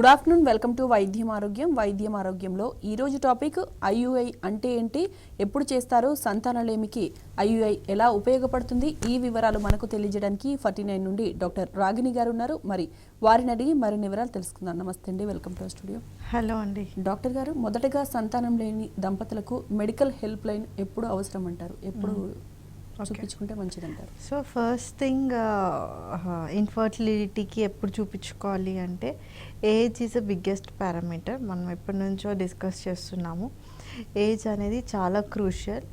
Good afternoon, welcome to వైద్యం ఆరోగ్యంలో ఈరోజు టాపిక్ ఐయుఐ అంటే ఏంటి, ఎప్పుడు చేస్తారు, సంతానలేమికి ఐయుఐ ఎలా ఉపయోగపడుతుంది, ఈ వివరాలు మనకు తెలియజేయడానికి 49 నుండి డాక్టర్ రాగిణి గారు ఉన్నారు. మరి వారిని అడిగి మరిన్ని వివరాలు తెలుసుకుందాం. నమస్తే అండి, వెల్కమ్ టు స్టూడియో. హలో అండి. డాక్టర్ గారు, మొదటగా సంతానం లేని దంపతులకు మెడికల్ హెల్ప్ లైన్ ఎప్పుడు అవసరం అంటారు, ఎప్పుడు చూపించుకుంటే మంచిదంటారు? సో ఫస్ట్ థింగ్, ఇన్ఫర్టిలిటీకి ఎప్పుడు చూపించుకోవాలి అంటే age is the biggest parameter. మనం ఎప్పటి నుంచో డిస్కస్ చేస్తున్నాము. ఏజ్ అనేది చాలా క్రూషియల్.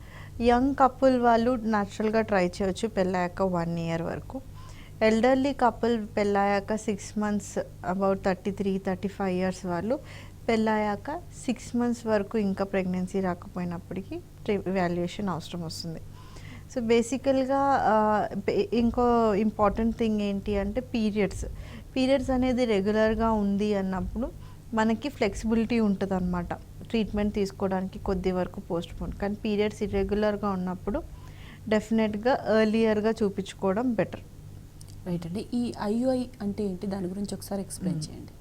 యంగ్ కపుల్ వాళ్ళు న్యాచురల్గా ట్రై చేయొచ్చు పెళ్ళాక 1 year వరకు. ఎల్డర్లీ కపుల్ పెళ్ళాక 6 months, అబౌట్ 33-35 years వాళ్ళు పెళ్ళాక 6 months వరకు ఇంకా ప్రెగ్నెన్సీ రాకపోయినప్పటికీ వాల్యుయేషన్ అవసరం వస్తుంది. సో బేసికల్గా ఇంకో ఇంపార్టెంట్ థింగ్ ఏంటి అంటే పీరియడ్స్ అనేది రెగ్యులర్గా ఉంది అన్నప్పుడు మనకి ఫ్లెక్సిబిలిటీ ఉంటుంది అనమాట. ట్రీట్మెంట్ తీసుకోవడానికి కొద్ది వరకు పోస్ట్పోన్. కానీ పీరియడ్స్ ఇర్రెగ్యులర్గా ఉన్నప్పుడు డెఫినెట్గా ఎర్లియర్గా చూపించుకోవడం బెటర్. రైట్ అండి. ఈ ఐయుఐ అంటే ఏంటి, దాని గురించి ఒకసారి ఎక్స్ప్లెయిన్ చేయండి.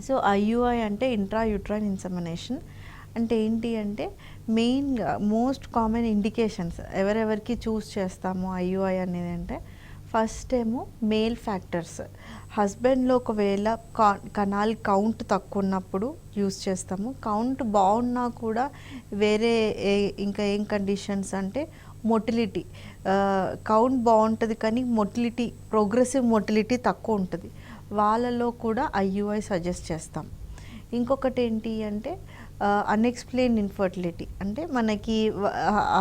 సో ఐయుఐ అంటే ఇంట్రా యూట్రైన్ ఇన్సెమినేషన్. అంటే ఏంటి అంటే మెయిన్గా మోస్ట్ కామన్ ఇండికేషన్స్ ఎవరెవరికి చూస్ చేస్తాము ఐయుఐ అనేది అంటే, ఫస్ట్ ఏమో మేల్ ఫ్యాక్టర్స్. హస్బెండ్లో ఒకవేళ కణాల్ కౌంట్ తక్కువ ఉన్నప్పుడు యూస్ చేస్తాము. కౌంట్ బాగున్నా కూడా వేరే ఇంకా ఏం కండిషన్స్ అంటే మొటిలిటీ. కౌంట్ బాగుంటుంది కానీ మొటిలిటీ, ప్రోగ్రెసివ్ మొటిలిటీ తక్కువ ఉంటుంది, వాళ్ళలో కూడా ఐయుఐ సజెస్ట్ చేస్తాం. ఇంకొకటి ఏంటి అంటే అన్ఎక్స్ప్లెయిన్డ్ ఇన్ఫర్టిలిటీ. అంటే మనకి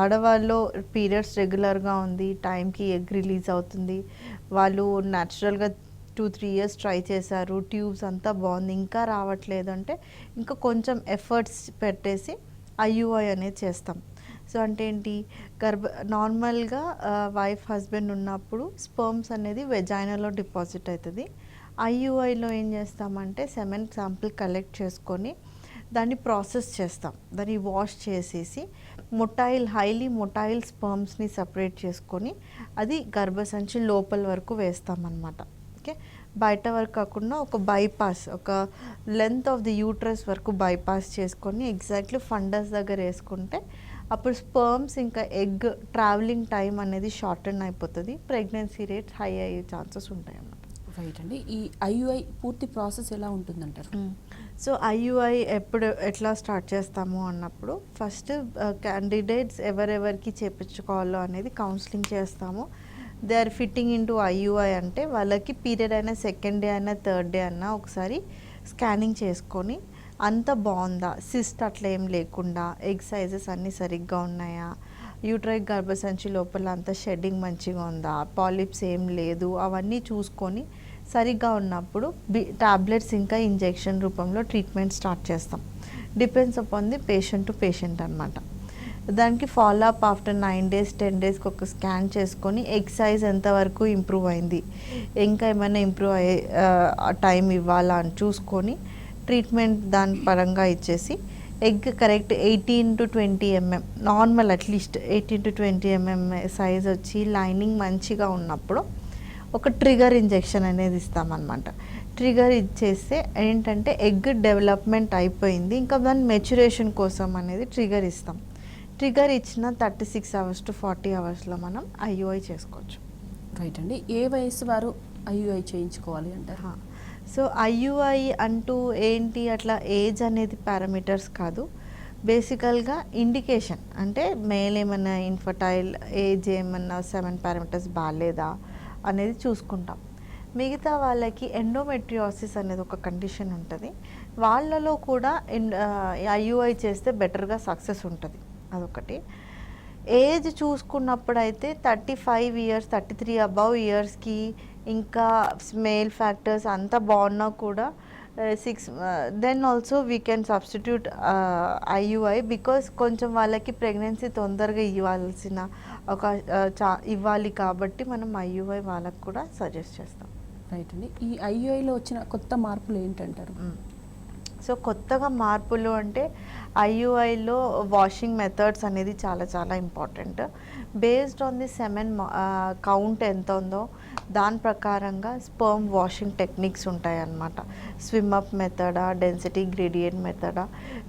ఆడవాళ్ళు పీరియడ్స్ రెగ్యులర్గా ఉంది, టైంకి ఎగ్ రిలీజ్ అవుతుంది, వాళ్ళు న్యాచురల్గా 2-3 years ట్రై చేశారు, ట్యూబ్స్ అంతా బాగుంది, ఇంకా రావట్లేదు అంటే ఇంకా కొంచెం ఎఫర్ట్స్ పెట్టేసి ఐయుఐ అనేది చేస్తాం. సో అంటే ఏంటి, నార్మల్గా వైఫ్ హస్బెండ్ ఉన్నప్పుడు స్పర్మ్స్ అనేది వెజైనాలో డిపాజిట్ అవుతుంది. ఐయుఐలో ఏం చేస్తామంటే సెమెన్ శాంపిల్ కలెక్ట్ చేసుకొని దాన్ని ప్రాసెస్ చేస్తాం. దాన్ని వాష్ చేసేసి హైలీ మొటైల్ స్పర్మ్స్ని సపరేట్ చేసుకొని అది గర్భసంచి లోపల వరకు వేస్తామన్నమాట. ఓకే, బయట వరకు కాకుండా ఒక బైపాస్, ఒక లెంత్ ఆఫ్ ది యూట్రస్ వరకు బైపాస్ చేసుకొని ఎగ్జాక్ట్లీ ఫండస్ దగ్గర వేసుకుంటే అప్పుడు స్పర్మ్స్ ఇంకా ఎగ్ ట్రావెలింగ్ టైం అనేది షార్టన్ అయిపోతుంది, ప్రెగ్నెన్సీ రేట్ హై అయ్యే ఛాన్సెస్ ఉంటాయి అన్నమాట. రైట్ అండి. ఈ ఐయుఐ పూర్తి ప్రాసెస్ ఎలా ఉంటుందంటారు? సో ఐయుఐ ఎట్లా స్టార్ట్ చేస్తాము అన్నప్పుడు ఫస్ట్ క్యాండిడేట్స్ ఎవరెవరికి చేపించుకోవాలో అనేది కౌన్సిలింగ్ చేస్తాము. They are fitting in to IUI అంటే వాళ్ళకి పీరియడ్ అయినా సెకండ్ డే అయినా థర్డ్ డే అయినా ఒకసారి స్కానింగ్ చేసుకొని అంత బాగుందా, సిస్ట్ అట్లా ఏం లేకుండా, ఎగ్ సైజెస్ అన్నీ సరిగ్గా ఉన్నాయా, యూట్రైక్ గర్భసంచి లోపల అంతా షెడ్డింగ్ మంచిగా ఉందా, పాలిప్స్ ఏం లేదు, అవన్నీ చూసుకొని సరిగ్గా ఉన్నప్పుడు టాబ్లెట్స్ ఇంకా ఇంజెక్షన్ రూపంలో ట్రీట్మెంట్ స్టార్ట్ చేస్తాం. Depends upon the patient to patient అనమాట. దానికి ఫాలో అప్ ఆఫ్టర్ 9 days 10 daysకి ఒక స్కాన్ చేసుకొని ఎగ్ సైజ్ ఎంతవరకు ఇంప్రూవ్ అయింది, ఇంకా ఏమైనా ఇంప్రూవ్ అయ్యే టైం ఇవ్వాలా అని చూసుకొని ట్రీట్మెంట్ దాని పరంగా ఇచ్చేసి egg correct 18-20 mm normal, at least 18-20 mm size వచ్చి లైనింగ్ మంచిగా ఉన్నప్పుడు ఒక ట్రిగర్ ఇంజెక్షన్ అనేది ఇస్తామన్నమాట. ట్రిగర్ ఇచ్చేస్తే ఏంటంటే ఎగ్ డెవలప్మెంట్ అయిపోయింది, ఇంకా దాని మెచ్యురేషన్ కోసం అనేది ట్రిగర్ ఇస్తాం. ట్రిగర్ ఇచ్చిన 36 hours to 40 hours మనం ఐయుఐ చేసుకోవచ్చు. రైట్ అండి. ఏ వయసు వారు ఐయుఐ చేయించుకోవాలి అంటారు? సో ఐయుఐ అంటూ ఏంటి అట్లా ఏజ్ అనేది పారామీటర్స్ కాదు, బేసికల్గా ఇండికేషన్. అంటే మేల్ ఏమన్నా ఇన్ఫర్టైల్, ఏజ్ ఏమన్నా 7 parameters బాగాలేదా అనేది చూసుకుంటాం. మిగతా వాళ్ళకి ఎండోమెట్రియోసిస్ అనేది ఒక కండిషన్ ఉంటుంది, వాళ్ళలో కూడా ఐయుఐ చేస్తే బెటర్గా సక్సెస్ ఉంటుంది. అదొకటి. ఏజ్ చూసుకున్నప్పుడైతే 35 years 33 above ఇయర్స్కి ఇంకా మేల్ ఫ్యాక్టర్స్ అంతా బాగున్నా కూడా then also we can substitute IUI, because కొంచెం వాళ్ళకి ప్రెగ్నెన్సీ తొందరగా ఇవ్వాలి కాబట్టి మనం ఐయుఐ వాళ్ళకి కూడా సజెస్ట్ చేస్తాం. రైట్ అండి. ఈ ఐయుఐలో వచ్చిన కొత్త మార్పులు ఏంటంటారు? సో కొత్తగా మార్పులు అంటే ఐయుఐలో వాషింగ్ మెథడ్స్ అనేది చాలా చాలా important. Based on the semen count ఎంత ఉందో దాని ప్రకారంగా స్పర్మ్ వాషింగ్ టెక్నిక్స్ ఉంటాయి అన్నమాట. స్విమ్ అప్ మెథడా, డెన్సిటీ గ్రేడియంట్ మెథడా,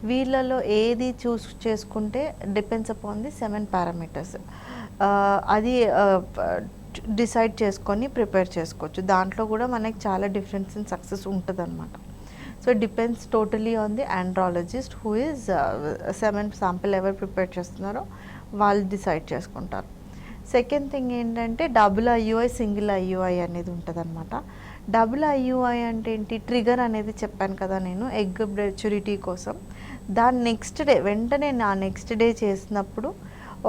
వీళ్ళలో ఏది చూస్ చేసుకుంటే డిపెండ్స్ అపాన్ ది 7 పారామీటర్స్. అది డిసైడ్ చేసుకొని ప్రిపేర్ చేసుకోవచ్చు. దాంట్లో కూడా మనకి చాలా డిఫరెన్స్ ఇన్ సక్సెస్ ఉంటుంది అనమాట. So depends totally on the andrologist who is 7 sample ఎవరు ప్రిపేర్ చేస్తున్నారో వాళ్ళు డిసైడ్ చేసుకుంటారు. సెకండ్ థింగ్ ఏంటంటే డబుల్ ఐయుఐ, సింగిల్ ఐయుఐ అనేది ఉంటుంది అనమాట. డబుల్ ఐయుఐ అంటే ఏంటి, ట్రిగర్ అనేది చెప్పాను కదా నేను, ఎగ్ మెచ్యూరిటీ కోసం. దాని నెక్స్ట్ డే వెంటనే నెక్స్ట్ డే చేసినప్పుడు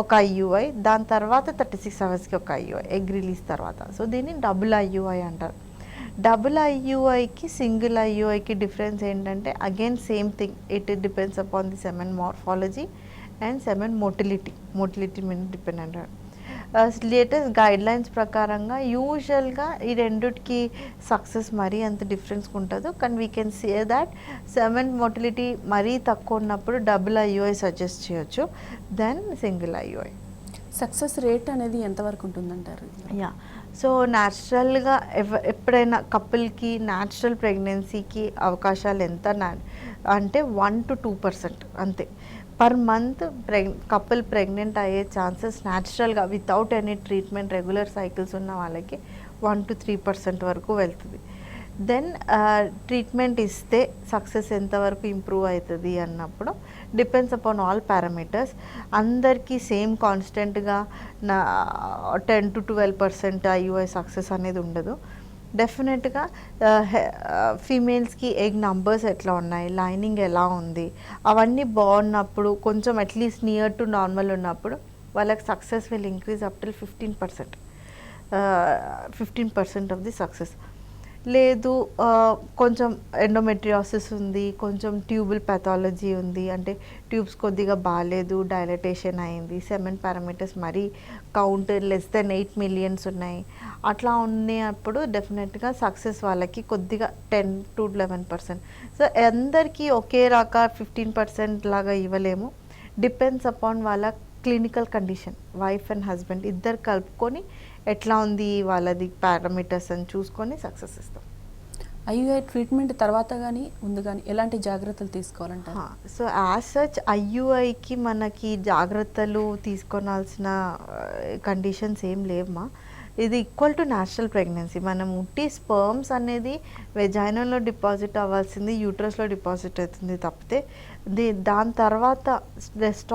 ఒక ఐయుఐ, దాని తర్వాత 36 అవర్స్కి ఒక ఐయుఐ, ఎగ్ రిలీజ్ తర్వాత. సో దీన్ని డబుల్ ఐయుఐ అంటారు. డబుల్ ఐయుఐకి సింగిల్ ఐయుఐకి డిఫరెన్స్ ఏంటంటే again same thing, it depends upon the 7 morphology and 7 motility మీద డిపెండ్ అంటారు. లేటెస్ట్ గైడ్ లైన్స్ ప్రకారంగా యూజువల్గా ఈ రెండుకి సక్సెస్ మరీ అంత డిఫరెన్స్ ఉంటుందో, కానీ we can say that 7 motility మరీ తక్కువ ఉన్నప్పుడు డబుల్ ఐయుఐ సజెస్ట్ చేయొచ్చు then single IUI. Success rate అనేది ఎంతవరకు ఉంటుందంటారు? యా, సో న్యాచురల్గా ఎప్పుడైనా కపుల్కి న్యాచురల్ ప్రెగ్నెన్సీకి అవకాశాలు ఎంత అంటే 1 to 2% అంతే. పర్ మంత్ కపుల్ ప్రెగ్నెంట్ అయ్యే ఛాన్సెస్ న్యాచురల్గా without any treatment regular cycles ఉన్న వాళ్ళకి 1 to 3% వరకు వెళ్తుంది. దెన్ ట్రీట్మెంట్ ఇస్తే సక్సెస్ ఎంతవరకు ఇంప్రూవ్ అవుతుంది అన్నప్పుడు డిపెండ్స్ అపాన్ ఆల్ పారామీటర్స్. అందరికీ సేమ్ కాన్స్టెంట్గా 10 to 12% ఐయుఐ సక్సెస్ అనేది ఉండదు. డెఫినెట్గా ఫీమేల్స్కి ఎగ్ నంబర్స్ ఎట్లా ఉన్నాయి, లైనింగ్ ఎలా ఉంది, అవన్నీ బాగున్నప్పుడు, కొంచెం అట్లీస్ట్ నియర్ టు నార్మల్ ఉన్నప్పుడు వాళ్ళకి success will increase up till 15% of the success. లేదు కొంచెం ఎండోమెట్రియాసిస్ ఉంది, కొంచెం ట్యూబుల్ పెథాలజీ ఉంది, అంటే ట్యూబ్స్ కొద్దిగా బాగాలేదు, డైలటేషన్ అయింది, 7 పారామీటర్స్ మరీ కౌంట్ లెస్ దెన్ 8 మిలియన్స్ ఉన్నాయి, అట్లా ఉన్నప్పుడు డెఫినెట్గా సక్సెస్ వాళ్ళకి కొద్దిగా 10 to 11%. సో అందరికీ ఒకే రక 15% లాగా ఇవ్వలేము. డిపెండ్స్ అపాన్ వాళ్ళ clinical condition, wife and husband ఇద్దరు కలుపుకొని ఎట్లా ఉంది వాళ్ళది పారామీటర్స్ అని చూసుకొని సక్సెస్ ఇస్తాం. ఐయుఐ ట్రీట్మెంట్ తర్వాత కానీ ముందు కానీ ఎలాంటి జాగ్రత్తలు తీసుకోవాలంటారు? సో యాజ్ సచ్ ఐయుఐకి మనకి జాగ్రత్తలు తీసుకోవాల్సిన కండిషన్స్ ఏం లేవమ్మా. ఇది ఈక్వల్ టు న్యాచురల్ ప్రెగ్నెన్సీ. మనం ఉట్టి స్పర్మ్స్ అనేది వెజైనాలో డిపాజిట్ అవ్వాల్సింది యూట్రస్లో డిపాజిట్ అవుతుంది తప్పితే దాని తర్వాత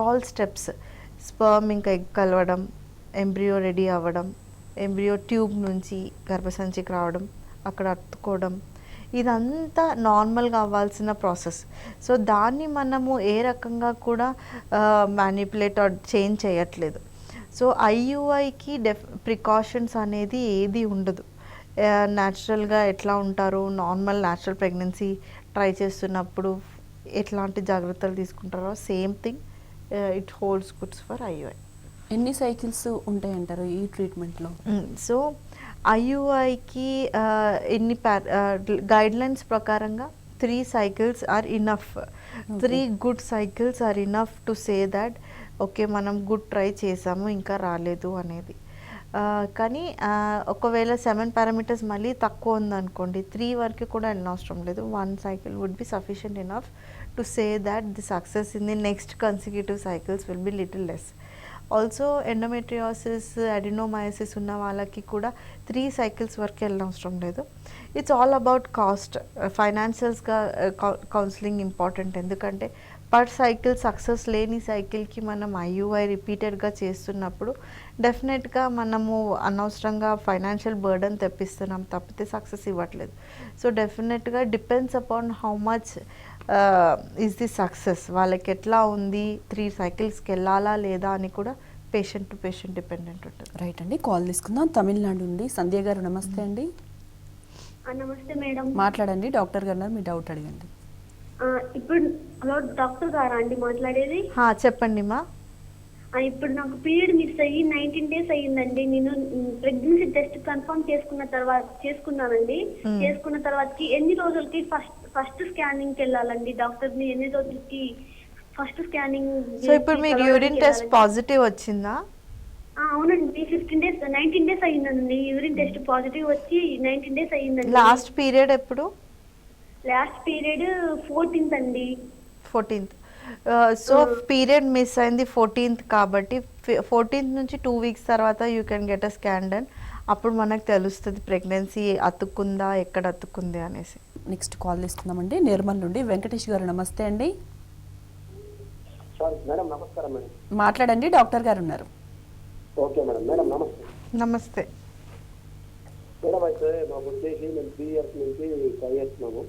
ఆల్ స్టెప్స్, స్పర్మ్ ఇంకా ఎగ్ కలవడం, ఎంబ్రియో రెడీ అవ్వడం, ఎంబ్రియో ట్యూబ్ నుంచి గర్భసంచికి రావడం, అక్కడ అతుక్కోవడం, ఇదంతా నార్మల్గా అవ్వాల్సిన ప్రాసెస్. సో దాన్ని మనము ఏ రకంగా కూడా మ్యానిపులేట్ ఆర్ చేంజ్ చేయట్లేదు. సో ఐయుఐకి ప్రికాషన్స్ అనేది ఏది ఉండదు. న్యాచురల్గా ఎట్లా ఉంటారో, నార్మల్ న్యాచురల్ ప్రెగ్నెన్సీ ట్రై చేస్తున్నప్పుడు ఎట్లాంటి జాగ్రత్తలు తీసుకుంటారో same thing it holds goods for IUI. ఎన్ని సైకిల్స్ ఉంటాయంటారు ఈ ట్రీట్మెంట్లో? సో ఐయుఐకి ఎన్ని గైడ్లైన్స్ ప్రకారంగా 3 cycles are enough. 3 good cycles are enough to say that okay మనం గుడ్ ట్రై చేసాము ఇంకా రాలేదు అనేది. కానీ ఒకవేళ 7 పారామీటర్స్ మళ్ళీ తక్కువ ఉందనుకోండి, 3 వరకు కూడా వెళ్ళనవసరం లేదు. 1 cycle would be sufficient enough to say that the success in the next consecutive cycles will be little less. Also endometriosis, adenomyosis ఉన్న వాళ్ళకి కూడా 3 cycles వరకు వెళ్ళనవసరం లేదు. It's all about cost. ఫైనాన్షియల్స్గా కౌన్సిలింగ్ ఇంపార్టెంట్. ఎందుకంటే పర్ సైకిల్ సక్సెస్ లేని సైకిల్కి మనం ఐయుఐ రిపీటెడ్గా చేస్తున్నప్పుడు డెఫినెట్గా మనము అనవసరంగా ఫైనాన్షియల్ బర్డన్ తెప్పిస్తున్నాం తప్పితే సక్సెస్ ఇవ్వట్లేదు. సో డెఫినెట్గా depends upon how much is the success, వాళ్ళకి ఎట్లా ఉంది, 3 cyclesకి వెళ్ళాలా లేదా అని కూడా పేషెంట్ టు పేషెంట్ డిపెండెంట్ ఉంటుంది. రైట్ అండి, కాల్ తీసుకుందాం. తమిళనాడు నుండి సంధ్య గారు, నమస్తే అండి. నమస్తే మేడం. మాట్లాడండి, డాక్టర్ గారు మీ డౌట్ అడగండి. ఇప్పుడు హలో డాక్టర్ గారా అండి మాట్లాడేది? చెప్పండి మా. ఇప్పుడు నాకు పీరియడ్ మిస్ అయ్యి 19 days అయ్యిందండి. నేను ప్రెగ్నెన్సీ టెస్ట్ కన్ఫర్మ్ చేసుకున్నానండి. చేసుకున్న తర్వాతకి ఎన్ని రోజులకి ఫస్ట్ స్కానింగ్కి వెళ్ళాలండి? డాక్టర్ని ఎన్ని రోజులకి ఫస్ట్ స్కానింగ్? సో ఇప్పుడు మీకు యూరిన్ టెస్ట్ పాజిటివ్ వచ్చిందా? అవునండి 15 డేస్ 19 డేస్ అయ్యిందండి. యూరిన్ టెస్ట్ పాజిటివ్ వచ్చి 19 డేస్ అయ్యిందండి. లాస్ట్ పీరియడ్ ఎప్పుడు? లాస్ట్ పీరియడ్ 14th అండి. 14th. సో పీరియడ్ మిస్ అయింది 14th కాబట్టి 14th నుంచి 2 వీక్స్ తర్వాత you can get a scan done. అప్పుడు మనకు తెలుస్తుంది ప్రెగ్నెన్సీ అతుక్కుందా, ఎక్కడ అతుక్కుంది అనేసి. నెక్స్ట్ కాల్ తీసుకుందామండి. నిర్మల్ నుండి వెంకటేష్ గారు నమస్తే అండి. మేడం నమస్కారం మేడం. మాట్లాడండి, డాక్టర్ గారు ఉన్నారు. Okay madam. మేడం నమస్తే. నమస్తే. మేడం అయితే మాకు వచ్చేసి మేము 3 years నుంచి ట్రై చేస్తున్నాము.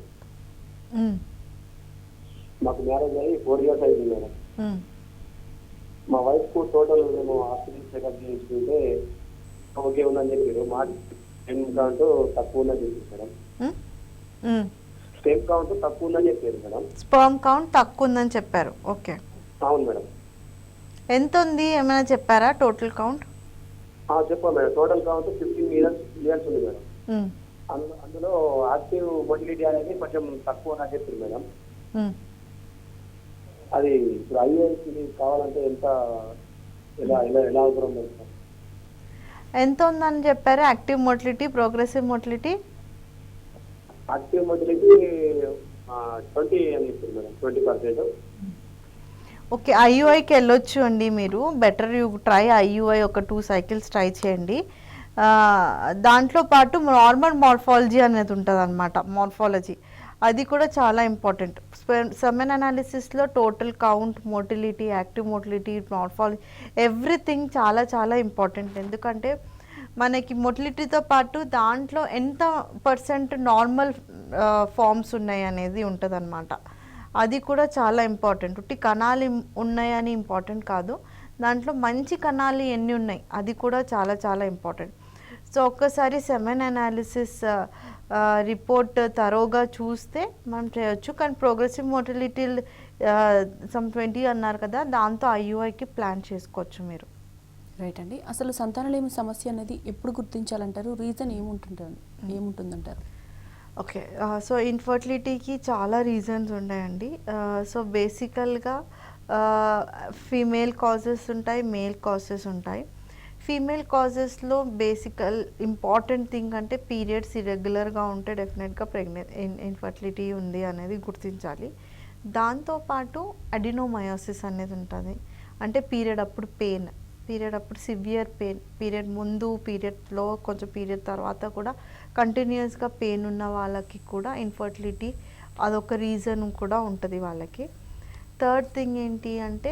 మాకు మ్యారేజ్ అయ్యి 4 years అయింది మేడం. మా వైఫ్ కు టోటల్ మేము హాస్పిటల్ చెకప్ చేసుకుంటే ఓకే ఉందని చెప్పారు. మా స్టెమ్ కౌంట్ తక్కువ ఉందని చెప్పారు మేడం. స్టెమ్ కౌంట్ తక్కువ ఉందని చెప్పారు మేడం. స్పర్మ్ కౌంట్ తక్కువ ఉందని చెప్పారు. ఓకే, అవును మేడం. ఎంత ఉంది ఏమైనా చెప్పారా టోటల్ కౌంట్? చెప్పాను మేడం. టోటల్ కౌంట్ 15 years ఉంది మేడం. అందులో యాక్టివ్ మొటిలిటీ అనేది కొంచెం తక్కువ అని చెప్పారు మేడం. అది ఇప్పుడు ఐఏఎస్కి కావాలంటే ఎంత ఎలా అవసరం మేడం? ఎంత ఉందని చెప్పారు active motility, progressive motility? Active motility 20 అని చెప్పారు మేడం, 20%. ఓకే, ఐయుఐకి వెళ్ళొచ్చు అండి మీరు. Better you try IUI. ఒక 2 cycles ట్రై చేయండి. దాంట్లో పాటు నార్మల్ మార్ఫాలజీ అనేది ఉంటుంది అనమాట. మార్ఫాలజీ అది కూడా చాలా ఇంపార్టెంట్. సెమెన్ అనాలిసిస్లో total count, motility, active motility, morphology, everything చాలా చాలా ఇంపార్టెంట్. ఎందుకంటే మనకి మొటిలిటీతో పాటు దాంట్లో ఎంత % నార్మల్ ఫామ్స్ ఉన్నాయి అనేది ఉంటుంది అనమాట. అది కూడా చాలా ఇంపార్టెంట్. ఉట్టి కణాలు ఉన్నాయని ఇంపార్టెంట్ కాదు, దాంట్లో మంచి కణాలు ఎన్ని ఉన్నాయి అది కూడా చాలా చాలా ఇంపార్టెంట్. సో ఒక్కసారి సెమెన్ అనాలిసిస్ రిపోర్ట్ తరోగా చూస్తే మనం చేయొచ్చు. కానీ ప్రోగ్రెసివ్ మోటిలిటీ సమ్ 20 అన్నారు కదా, దాంతో ఐయుఐకి ప్లాన్ చేసుకోవచ్చు మీరు. రైట్ అండి. అసలు సంతానలేమి సమస్య అనేది ఎప్పుడు గుర్తించాలంటారు? రీజన్ ఏముంటుందంటారు? ఓకే, సో ఇన్ఫర్టిలిటీకి చాలా రీజన్స్ ఉన్నాయండి. సో బేసికల్గా ఫీమేల్ కాజెస్ ఉంటాయి, మేల్ కాజెస్ ఉంటాయి. ఫీమేల్ కాజెస్లో ఇంపార్టెంట్ థింగ్ అంటే పీరియడ్స్ ఇర్రెగ్యులర్గా ఉంటే డెఫినెట్గా ఇన్ఫర్టిలిటీ ఉంది అనేది గుర్తించాలి. దాంతోపాటు అడినోమయోసిస్ అనేది ఉంటుంది. అంటే పీరియడ్ అప్పుడు పెయిన్, పీరియడ్ అప్పుడు సివియర్ పెయిన్, పీరియడ్ ముందు, పీరియడ్లో, కొంచెం పీరియడ్ తర్వాత కూడా కంటిన్యూస్గా పెయిన్ ఉన్న వాళ్ళకి కూడా ఇన్ఫర్టిలిటీ అదొక రీజన్ కూడా ఉంటుంది వాళ్ళకి. థర్డ్ థింగ్ ఏంటి అంటే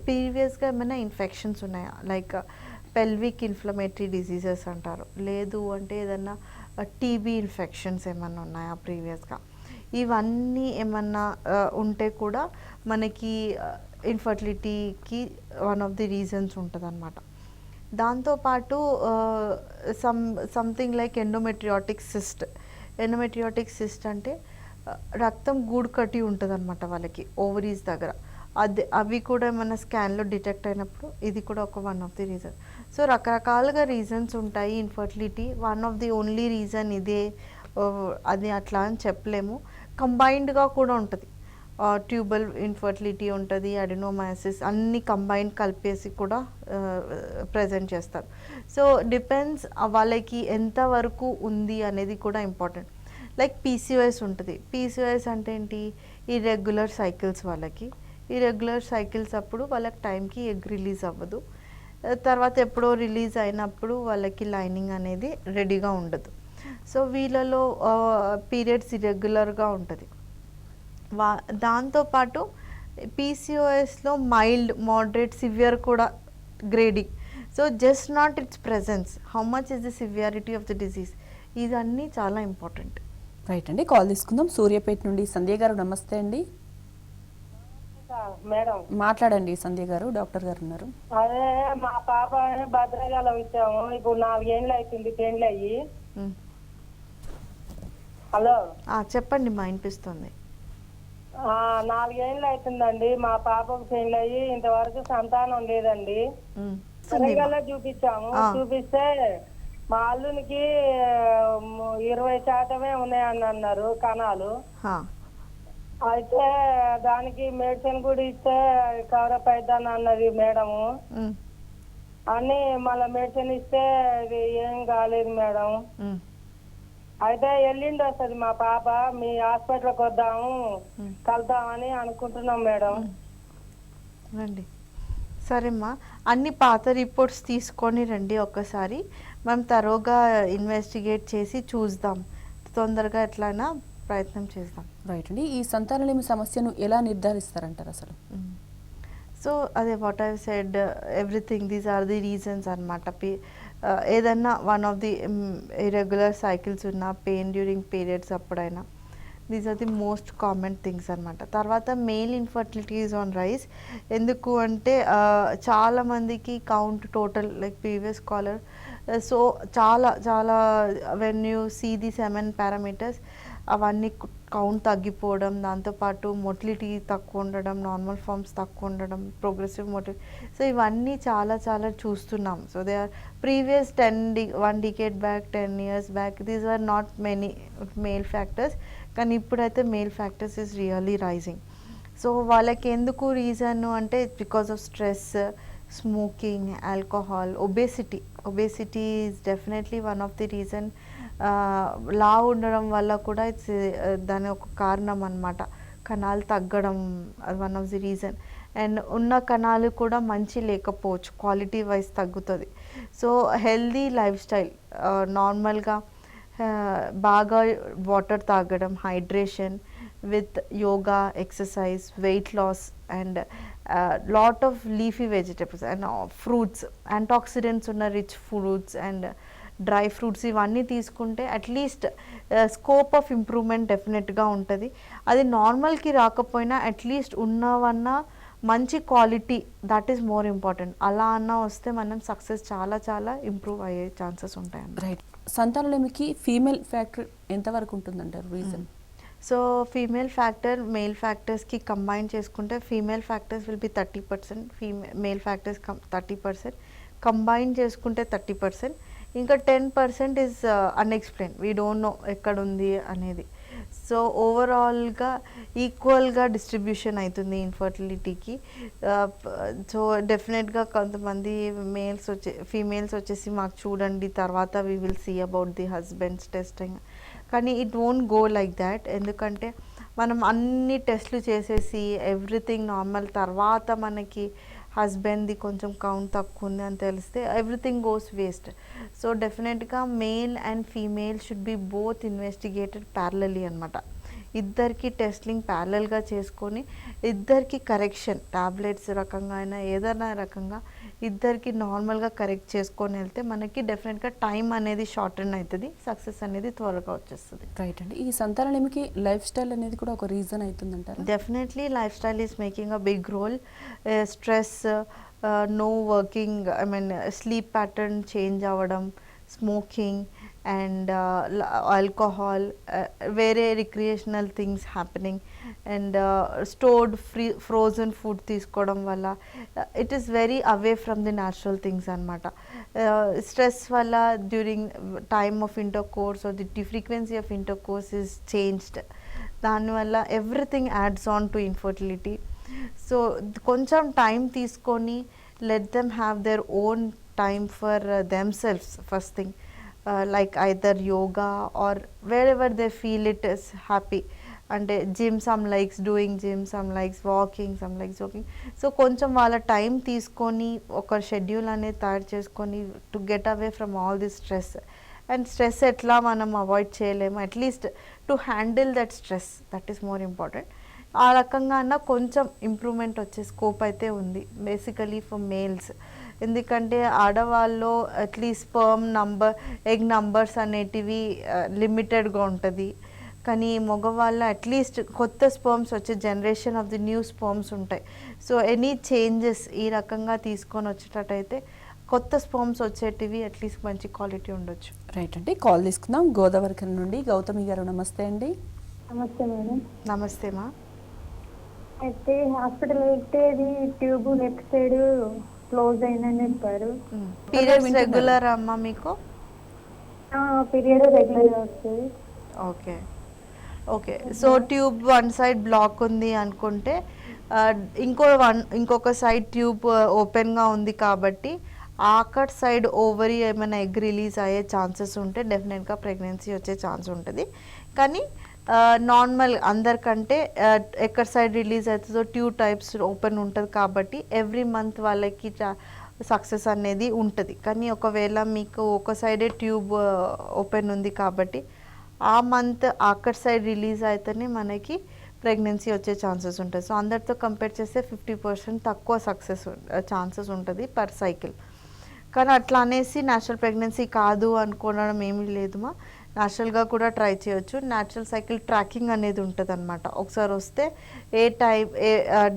ప్రీవియస్గా ఏమైనా ఇన్ఫెక్షన్స్ ఉన్నాయా, లైక్ పెల్విక్ ఇన్ఫ్లమేటరీ డిసీజెస్ అంటారు, లేదు అంటే ఏదన్నా టీబీ ఇన్ఫెక్షన్స్ ఏమన్నా ఉన్నాయా ప్రీవియస్గా, ఇవన్నీ ఏమన్నా ఉంటే కూడా మనకి ఇన్ఫర్టిలిటీకి వన్ ఆఫ్ ది రీజన్స్ ఉంటుంది అనమాట. దాంతోపాటు సంథింగ్ లైక్ ఎండోమెట్రియాటిక్ సిస్ట్ అంటే రక్తం గూడు కట్టి ఉంటుంది అనమాట వాళ్ళకి ఓవరీస్ దగ్గర. అవి కూడా మన స్కాన్లో డిటెక్ట్ అయినప్పుడు ఇది కూడా ఒక one of the reason. So రకరకాలుగా రీజన్స్ ఉంటాయి infertility. One of the only reason ఇదే అది అట్లా అని చెప్పలేము. కంబైన్డ్గా కూడా ఉంటుంది. ట్యూబల్ ఇన్ఫర్టిలిటీ ఉంటుంది, అడినోమయోసిస్, అన్ని కంబైన్ కలిపేసి కూడా ప్రజెంట్ చేస్తారు. సో డిపెండ్స్ వాళ్ళకి ఎంతవరకు ఉంది అనేది కూడా ఇంపార్టెంట్. లైక్ పీసీఓఎస్ ఉంటుంది. పీసీఓఎస్ అంటే ఏంటి? ఇర్రెగ్యులర్ సైకిల్స్ వాళ్ళకి. ఇర్రెగ్యులర్ సైకిల్స్ అప్పుడు వాళ్ళకి టైంకి ఎగ్ రిలీజ్ అవ్వదు, తర్వాత ఎప్పుడో రిలీజ్ అయినప్పుడు వాళ్ళకి లైనింగ్ అనేది రెడీగా ఉండదు. సో వీళ్ళలో పీరియడ్స్ ఇర్రెగ్యులర్గా ఉంటుంది. దాంతోపాటు పీసీఓఎస్లో మైల్డ్, మోడరేట్, సివియర్ కూడా grading. So just not it's presence, how much is the severity of the disease, ఇదన్నీ చాలా ఇంపార్టెంట్. రైట్ అండి. కాల్ తీసుకుందాం. సూర్యాపేట నుండి సంధ్య గారు నమస్తే అండి. మేడం మాట్లాడండి సంధ్య గారు, డాక్టర్ గారు ఉన్నారు. అదే మా పాప భద్రాచలం ఇచ్చాము. ఇప్పుడు 4 ఏళ్ళు అవుతుంది పెండ్లి అయ్యి. హలో చెప్పండి, మా వినిపిస్తుంది. 4 ఏళ్ళు అవుతుందండి మా పాపకు పెండ్లి అయ్యి, ఇంతవరకు సంతానం లేదండి. వరంగల్లో చూపించాము. చూపిస్తే మా అల్లునికి 20% ఉన్నాయని అన్నారు కణాలు. అయితే దానికి మెడిసిన్ కూడా ఇస్తే కవరప్ అయిద్దని అన్నది మేడము. అని మళ్ళీ మెడిసిన్ ఇస్తే అది ఏం కాలేదు మేడం. అయితే ఎల్లుండి వస్తుంది మా పాప, మీ హాస్పిటల్కి వద్దాము కలుద్దామని అనుకుంటున్నాం మేడం. రండి. సరేమ్మా, అన్ని పాత రిపోర్ట్స్ తీసుకొని రండి ఒక్కసారి. మనం తరోగా ఇన్వెస్టిగేట్ చేసి చూద్దాం, తొందరగా ఎట్లయినా ప్రయత్నం చేద్దాం. రైట్ అండి. ఈ సంతానలేమి సమస్యను ఎలా నిర్ధారిస్తారంటారు అసలు? సో అదే what I said, everything these are the reasons అనమాట. ఏదన్నా one of the irregular cycles ఉన్న, పెయిన్ డ్యూరింగ్ పీరియడ్స్ అప్పుడైనా, these are the most common things అనమాట. తర్వాత male infertility is on rise. ఎందుకు అంటే చాలామందికి count total like previous caller, so చాలా చాలా when you see the 7 parameters అవన్నీ కౌంట్ తగ్గిపోవడం, దాంతోపాటు మొటిలిటీ తక్కువ ఉండడం, నార్మల్ ఫార్మ్స్ తక్కువ ఉండడం, ప్రోగ్రెసివ్ మొటిలిటీ, సో ఇవన్నీ చాలా చాలా చూస్తున్నాం. So they are previous 1 decade back, 10 years back these are not many male factors, కానీ ఇప్పుడైతే male factors is really rising. So వాళ్ళకి ఎందుకు రీజన్ అంటే because of stress, smoking, alcohol, obesity is definitely one of the reason. లా ఉండడం వల్ల కూడా it's దాని ఒక కారణం అన్నమాట. కణాలు తగ్గడం అది one of the reason. And ఉన్న కణాలు కూడా మంచి లేకపోవచ్చు, క్వాలిటీ వైజ్ తగ్గుతుంది. సో హెల్దీ లైఫ్ స్టైల్, నార్మల్గా బాగా వాటర్ తాగడం, hydration with yoga, exercise, weight loss and lot of leafy vegetables and fruits, antioxidants ఉన్న rich fruits and dry fruits, ఇవన్నీ తీసుకుంటే అట్లీస్ట్ స్కోప్ ఆఫ్ ఇంప్రూవ్మెంట్ డెఫినెట్గా ఉంటుంది. అది నార్మల్కి రాకపోయినా అట్లీస్ట్ ఉన్నవన్నా మంచి quality, that is more important. అలా అన్నా వస్తే మనం సక్సెస్ చాలా చాలా ఇంప్రూవ్ అయ్యే ఛాన్సెస్ ఉంటాయండి. రైట్. సంతానలేమికి ఫీమేల్ ఫ్యాక్టర్ ఎంతవరకు ఉంటుందంటారు reason? So female factor male ఫ్యాక్టర్స్కి కంబైన్ చేసుకుంటే female factors will be 30%, male factors 30%, combine చేసుకుంటే 30%, ఇంకా 10% is unexplain, we don't know ఎక్కడుంది అనేది. సో ఓవరాల్గా ఈక్వల్గా డిస్ట్రిబ్యూషన్ అవుతుంది ఇన్ఫర్టిలిటీకి. సో డెఫినెట్గా కొంతమంది ఫీమేల్స్ వచ్చేసి మాకు చూడండి తర్వాత we will see about the husband's testing, కానీ it won't go like that. ఎందుకంటే మనం అన్ని టెస్ట్లు చేసేసి ఎవ్రీథింగ్ నార్మల్ తర్వాత మనకి హస్బెండ్ది కొంచెం కౌంట్ తక్కువ ఉంది అని తెలిస్తే ఎవ్రీథింగ్ గోస్ వేస్ట్. సో డెఫినెట్గా male and female should be both investigated parallelly అనమాట. ఇద్దరికి టెస్టింగ్ ప్యారలల్గా చేసుకొని ఇద్దరికి కరెక్షన్, టాబ్లెట్స్ రకంగా అయినా ఏదైనా రకంగా ఇద్దరికి నార్మల్గా కరెక్ట్ చేసుకొని వెళ్తే మనకి డెఫినెట్గా టైం అనేది షార్టన్ అవుతుంది, సక్సెస్ అనేది త్వరగా వచ్చేస్తుంది. రైట్ అండి. ఈ సంతానలేమికి లైఫ్ స్టైల్ అనేది కూడా ఒక రీజన్ అవుతుందంటారు? Definitely life style is making a big role. Stress, no working, I mean sleep pattern change అవ్వడం, స్మోకింగ్ and alcohol, వేరే recreational things happening and stored frozen food తీసుకోవడం వల్ల it is very away from the natural things అనమాట. Stress వల్ల during time of intercourse or the frequency of intercourse is changed, దానివల్ల everything adds on to infertility. So కొంచెం time తీసుకొని let them have their own time for themselves first thing. Like either yoga or wherever they feel it is happy. అంటే gym, some likes doing gym, some likes walking, some likes walking. So కొంచెం వాళ్ళ time తీసుకొని ఒక schedule అనేది తయారు చేసుకొని to get away from all the stress. And stress ఎట్లా మనం అవాయిడ్ చేయలేము, at least to handle that stress, that is more important. ఆ రకంగా అన్న కొంచెం ఇంప్రూవ్మెంట్ వచ్చే స్కోప్ అయితే ఉంది బేసికలీ ఫర్ మేల్స్. ఎందుకంటే ఆడవాళ్ళు at least sperm number, egg numbers అనేటివి లిమిటెడ్గా ఉంటుంది, కానీ మగవాళ్ళు అట్లీస్ట్ కొత్త స్పర్మ్స్ వచ్చే generation of the new sperms ఉంటాయి. సో ఎనీ చేంజెస్ ఈ రకంగా తీసుకొని వచ్చేటట్టయితే కొత్త స్పర్మ్స్ వచ్చేటివి అట్లీస్ట్ మంచి క్వాలిటీ ఉండొచ్చు. రైట్ అండి. కాల్ తీసుకుందాం. గోదావరి నుండి గౌతమి గారు, నమస్తే అండి. నమస్తే మేడం. నమస్తే మా. అయితే హాస్పిటల్ వెళ్తే అది ట్యూబ్ లెఫ్ట్ సైడ్ క్లోజ్ అయిందని చెప్పారు. పీరియడ్స్ రెగ్యులర్ అమ్మా మీకు? పీరియడ్ రెగ్యులర్ వస్తుంది. Okay okay. So tube one side block ఉంది అనుకుంటే ఇంకొక సైడ్ ట్యూబ్ ఓపెన్గా ఉంది కాబట్టి అక్కడ సైడ్ ఓవరీ ఏమైనా ఎగ్ రిలీజ్ అయ్యే ఛాన్సెస్ ఉంటే డెఫినెట్గా ప్రెగ్నెన్సీ వచ్చే ఛాన్స్ ఉంటుంది. కానీ నార్మల్ అందరికంటే ఎక్కడ సైడ్ రిలీజ్ అవుతుందో 2 టైప్స్ ఓపెన్ ఉంటుంది కాబట్టి ఎవ్రీ మంత్ వాళ్ళకి సక్సెస్ అనేది ఉంటుంది. కానీ ఒకవేళ మీకు ఒక సైడే ట్యూబ్ ఓపెన్ ఉంది కాబట్టి ఆ మంత్ అక్కడ సైడ్ రిలీజ్ అయితేనే మనకి ప్రెగ్నెన్సీ వచ్చే ఛాన్సెస్ ఉంటుంది. సో అందరితో కంపేర్ చేస్తే 50% తక్కువ సక్సెస్ ఛాన్సెస్ ఉంటుంది పర్ సైకిల్. కానీ అట్లా అనేసి న్యాచురల్ ప్రెగ్నెన్సీ కాదు అనుకోవడం ఏమీ లేదుమా. న్యాచురల్గా కూడా ట్రై చేయొచ్చు. న్యాచురల్ సైకిల్ ట్రాకింగ్ అనేది ఉంటుంది అనమాట. ఒకసారి వస్తే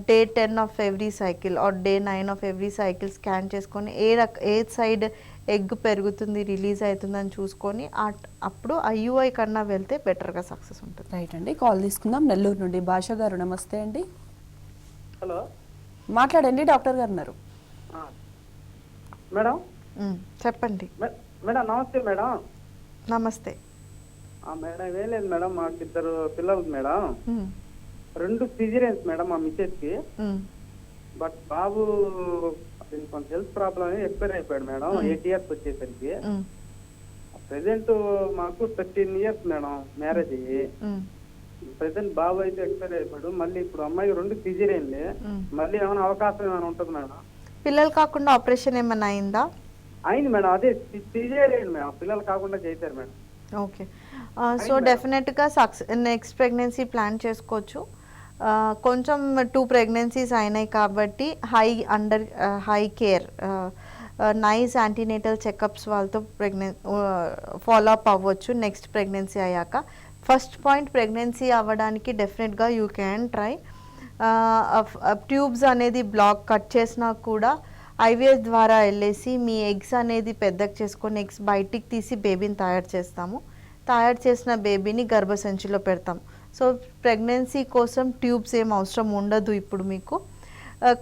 day 10 of every cycle or day 9 of every cycle scan చేసుకొని ఏ సైడ్ ఎగ్ పెరుగుతుంది రిలీజ్ అవుతుందని చూసుకొని అప్పుడు ఐయుఐ కన్నా వెళ్తే బెటర్గా సక్సెస్ ఉంటుంది. రైట్ అండి, కాల్ తీసుకుందాం. నెల్లూరు నుండి భాష గారు, నమస్తే అండి. హలో మాట్లాడండి, డాక్టర్ గారు ఉన్నారు. మేడం చెప్పండి. మేడం నమస్తే మేడం. నమస్తే మేడం ఏం లేదు మేడం, మాకు 2 పిల్లలు మేడం. 2 సిజేరియన్స్ మేడం మా మిస్సెస్కి. బట్ బాబు కొంచెం హెల్త్ ప్రాబ్లం ఎక్స్పైర్ అయిపోయాడు మేడం 8 ఇయర్స్ వచ్చేసరికి. ప్రెసెంట్ మాకు 13 ఇయర్స్ మేడం మ్యారేజ్ అయ్యి. ప్రెసెంట్ బాబు అయితే ఎక్స్పైర్ అయిపోయాడు. మళ్ళీ ఇప్పుడు అమ్మాయి 2 సిజేరియన్లే. మళ్ళీ ఏమైనా అవకాశం ఏమైనా ఉంటుంది మేడం? పిల్లలు కాకుండా ఆపరేషన్ ఏమైనా అయిందా? అయింది మేడం, అదే సిజేరియన్ మేడం, పిల్లలు కాకుండా చేశారు మేడం. ఓకే, సో డెఫినెట్గా నెక్స్ట్ ప్రెగ్నెన్సీ ప్లాన్ చేసుకోవచ్చు. కొంచెం 2 ప్రెగ్నెన్సీస్ అయినాయి కాబట్టి high care nice antenatal checkups వాళ్ళతో ఫాలో అప్ అవ్వచ్చు నెక్స్ట్ ప్రెగ్నెన్సీ అయ్యాక. ఫస్ట్ పాయింట్, ప్రెగ్నెన్సీ అవ్వడానికి డెఫినెట్గా యూ క్యాన్ ట్రై. ట్యూబ్స్ అనేది బ్లాక్ కట్ చేసినా కూడా ఐవీఎఫ్ ద్వారా వెళ్ళేసి మీ ఎగ్స్ అనేది పెద్దగా చేసుకొని ఎగ్స్ బయటికి తీసి బేబీని తయారు చేస్తాము. తయారు చేసిన బేబీని గర్భసంచిలో పెడతాం. సో ప్రెగ్నెన్సీ కోసం ట్యూబ్స్ ఏం అవసరం ఉండదు ఇప్పుడు మీకు.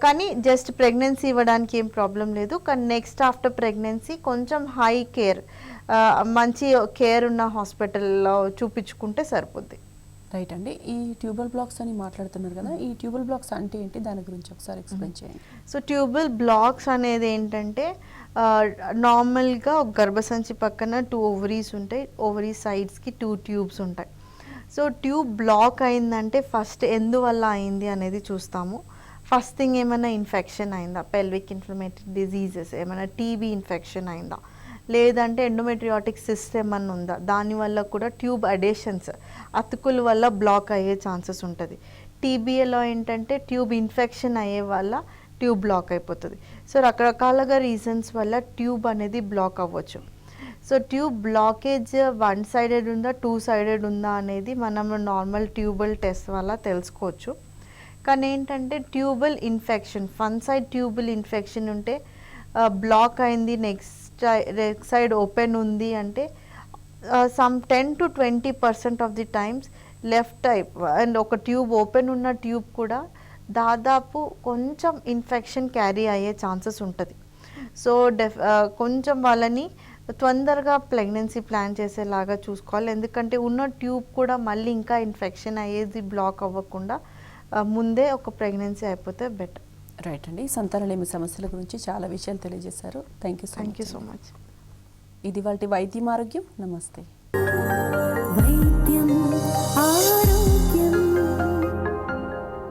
కానీ జస్ట్ ప్రెగ్నెన్సీ ఇవ్వడానికి ఏం ప్రాబ్లం లేదు. కానీ నెక్స్ట్ ఆఫ్టర్ ప్రెగ్నెన్సీ కొంచెం హై కేర్, మంచి కేర్ ఉన్న హాస్పిటల్లో చూపించుకుంటే సరిపోద్ది. రైట్ అండి, ఈ ట్యూబల్ బ్లాక్స్ అని మాట్లాడుతున్నారు కదా, ఈ ట్యూబల్ బ్లాక్స్ అంటే ఏంటి, దాని గురించి ఒకసారి ఎక్స్ప్లెయిన్ చేయండి. సో ట్యూబల్ బ్లాక్స్ అనేది ఏంటంటే నార్మల్గా ఒక గర్భసంచి పక్కన 2 ఓవరీస్ ఉంటాయి. ఓవరీ సైడ్స్కి 2 ట్యూబ్స్ ఉంటాయి. సో ట్యూబ్ బ్లాక్ అయిందంటే ఫస్ట్ ఎందువల్ల అయింది అనేది చూస్తాము. ఫస్ట్ థింగ్ ఏమైనా ఇన్ఫెక్షన్ అయిందా, పెల్విక్ ఇన్ఫ్లమేటరీ డిజీజెస్, ఏమైనా టీబీ ఇన్ఫెక్షన్ అయిందా, లేదంటే ఎండోమెట్రియాటిక్ సిస్ట్ ఏమన్నా ఉందా, దానివల్ల కూడా ట్యూబ్ అడేషన్స్ అతుకుల వల్ల బ్లాక్ అయ్యే ఛాన్సెస్ ఉంటుంది. టీబీఏలో ఏంటంటే ట్యూబ్ ఇన్ఫెక్షన్ అయ్యే వల్ల ట్యూబ్ బ్లాక్ అయిపోతుంది. సో రకరకాలుగా రీజన్స్ వల్ల ట్యూబ్ అనేది బ్లాక్ అవ్వచ్చు. సో ట్యూబ్ బ్లాకేజ్ 1 సైడెడ్ ఉందా 2 సైడెడ్ ఉందా అనేది మనం నార్మల్ ట్యూబల్ టెస్ట్ వల్ల తెలుసుకోవచ్చు. కానీ ఏంటంటే tubal infection, 1 side tubal infection ఉంటే బ్లాక్ అయింది, నెక్స్ట్ సైడ్ ఓపెన్ ఉంది అంటే some 10 to 20% of the times left type and ఒక ట్యూబ్ ఓపెన్ ఉన్న ట్యూబ్ కూడా దాదాపు కొంచెం ఇన్ఫెక్షన్ క్యారీ అయ్యే ఛాన్సెస్ ఉంటుంది. సో కొంచెం వాళ్ళని తొందరగా ప్రెగ్నెన్సీ ప్లాన్ చేసేలాగా చూసుకోవాలి. ఎందుకంటే ఉన్న ట్యూబ్ కూడా మళ్ళీ ఇంకా ఇన్ఫెక్షన్ అయ్యేది బ్లాక్ అవ్వకుండా ముందే ఒక ప్రెగ్నెన్సీ అయిపోతే బెటర్. రైట్ అండి, సంతానలేమి సమస్యల గురించి చాలా విషయాలు తెలియజేశారు. Thank you so much. ఇది వాటి వైద్యం ఆరోగ్యం. నమస్తే.